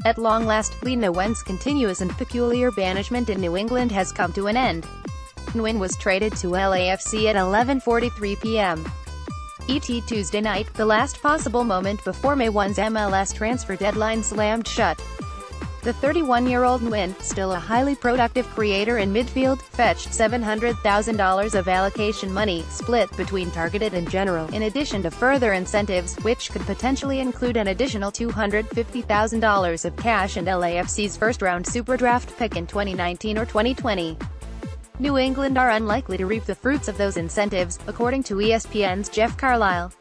At long last, Lee Nguyen's continuous and peculiar banishment in New England has come to an end. Nguyen was traded to LAFC at 11:43 p.m. ET Tuesday night, the last possible moment before May 1's MLS transfer deadline slammed shut. The 31-year-old Nguyen, still a highly productive creator in midfield, fetched $700,000 of allocation money, split between targeted and general, in addition to further incentives, which could potentially include an additional $250,000 of cash and LAFC's first-round superdraft pick in 2019 or 2020. New England are unlikely to reap the fruits of those incentives, according to ESPN's Jeff Carlisle.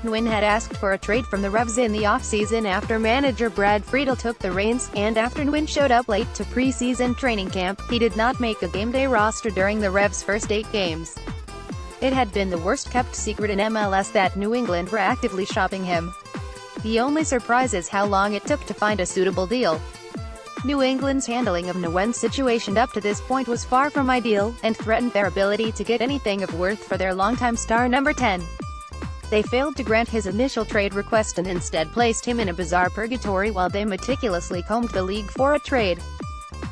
Nguyen had asked for a trade from the Revs in the offseason after manager Brad Friedel took the reins, and after Nguyen showed up late to preseason training camp, he did not make a game-day roster during the Revs' first 8 games. It had been the worst-kept secret in MLS that New England were actively shopping him. The only surprise is how long it took to find a suitable deal. New England's handling of Nguyen's situation up to this point was far from ideal, and threatened their ability to get anything of worth for their longtime star number 10. They failed to grant his initial trade request and instead placed him in a bizarre purgatory while they meticulously combed the league for a trade.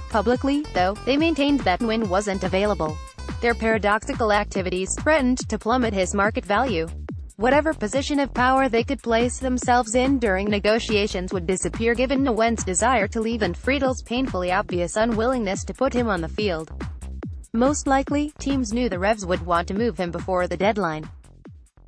Publicly, though, they maintained that Nguyen wasn't available. Their paradoxical activities threatened to plummet his market value. Whatever position of power they could place themselves in during negotiations would disappear given Nguyen's desire to leave and Friedel's painfully obvious unwillingness to put him on the field. Most likely, teams knew the Revs would want to move him before the deadline.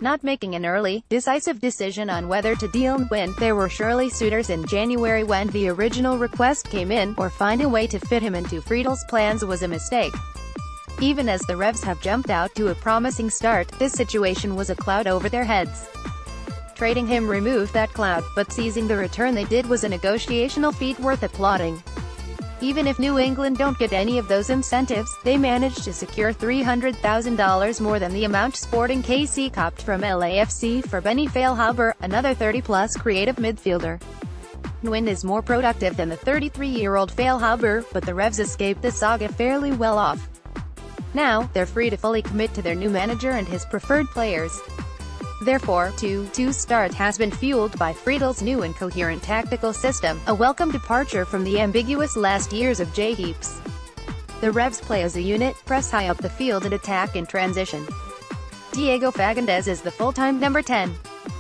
Not making an early, decisive decision on whether to deal Nguyen, there were surely suitors in January when the original request came in, or find a way to fit him into Friedel's plans was a mistake. Even as the Revs have jumped out to a promising start, this situation was a cloud over their heads. Trading him removed that cloud, but seizing the return they did was a negotiational feat worth applauding. Even if New England don't get any of those incentives, they managed to secure $300,000 more than the amount Sporting KC copped from LAFC for Benny Feilhaber, another 30-plus creative midfielder. Nguyen is more productive than the 33-year-old Feilhaber, but the Revs escaped the saga fairly well off. Now, they're free to fully commit to their new manager and his preferred players. Therefore, 2-2 start has been fueled by Friedel's new and coherent tactical system, a welcome departure from the ambiguous last years of J. Heaps. The Revs play as a unit, press high up the field and attack in transition. Diego Fagundez is the full-time number 10.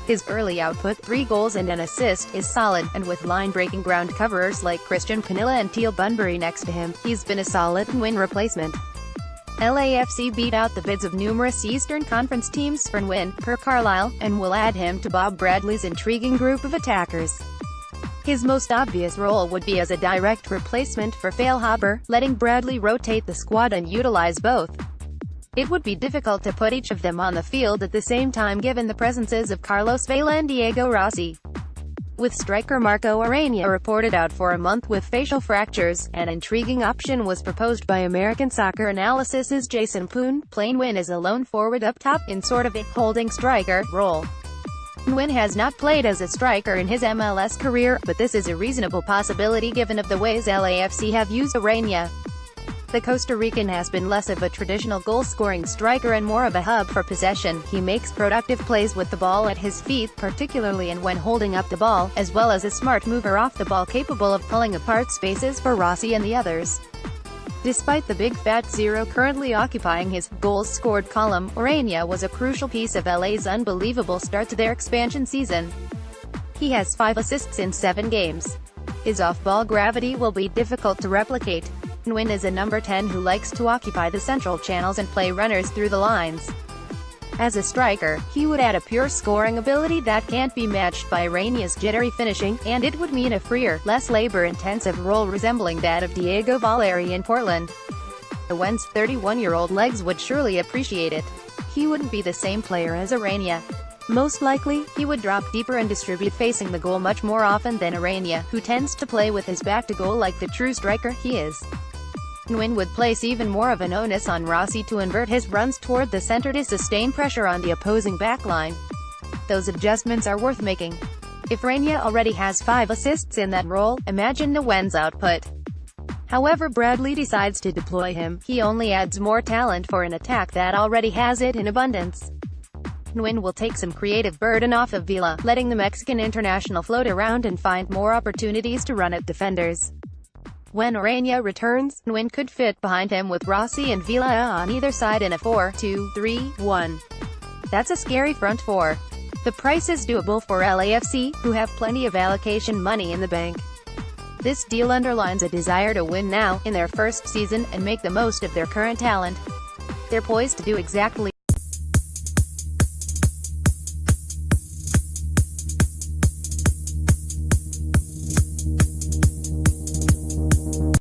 His early output, 3 goals and an assist, is solid, and with line-breaking ground coverers like Christian Panilla and Teal Bunbury next to him, he's been a solid Nguyen replacement. LAFC beat out the bids of numerous Eastern Conference teams for Nguyen, per Carlisle, and will add him to Bob Bradley's intriguing group of attackers. His most obvious role would be as a direct replacement for Feilhaber, letting Bradley rotate the squad and utilize both. It would be difficult to put each of them on the field at the same time given the presences of Carlos Vela and Diego Rossi. With striker Marco Arena reported out for a month with facial fractures, an intriguing option was proposed by American Soccer Analysis's Jason Poon, playing Nguyen as a lone forward up top, in sort of a holding striker role. Nguyen has not played as a striker in his MLS career, but this is a reasonable possibility given of the ways LAFC have used Arena. The Costa Rican has been less of a traditional goal-scoring striker and more of a hub for possession. He makes productive plays with the ball at his feet, particularly and when holding up the ball, as well as a smart mover off the ball capable of pulling apart spaces for Rossi and the others. Despite the big fat zero currently occupying his goals-scored column, Arena was a crucial piece of LA's unbelievable start to their expansion season. He has 5 assists in 7 games. His off-ball gravity will be difficult to replicate. Nguyen is a number 10 who likes to occupy the central channels and play runners through the lines. As a striker, he would add a pure scoring ability that can't be matched by Arena's jittery finishing, and it would mean a freer, less labor-intensive role resembling that of Diego Valeri in Portland. Nguyen's 31-year-old legs would surely appreciate it. He wouldn't be the same player as Arena. Most likely, he would drop deeper and distribute facing the goal much more often than Arena, who tends to play with his back to goal like the true striker he is. Nguyen would place even more of an onus on Rossi to invert his runs toward the center to sustain pressure on the opposing backline. Those adjustments are worth making. If Arena already has 5 assists in that role, imagine Nguyen's output. However Bradley decides to deploy him, he only adds more talent for an attack that already has it in abundance. Nguyen will take some creative burden off of Villa, letting the Mexican international float around and find more opportunities to run at defenders. When Orania returns, Nguyen could fit behind him with Rossi and Villa on either side in a 4-2-3-1. That's a scary front four. The price is doable for LAFC, who have plenty of allocation money in the bank. This deal underlines a desire to win now, in their first season, and make the most of their current talent. They're poised to do exactly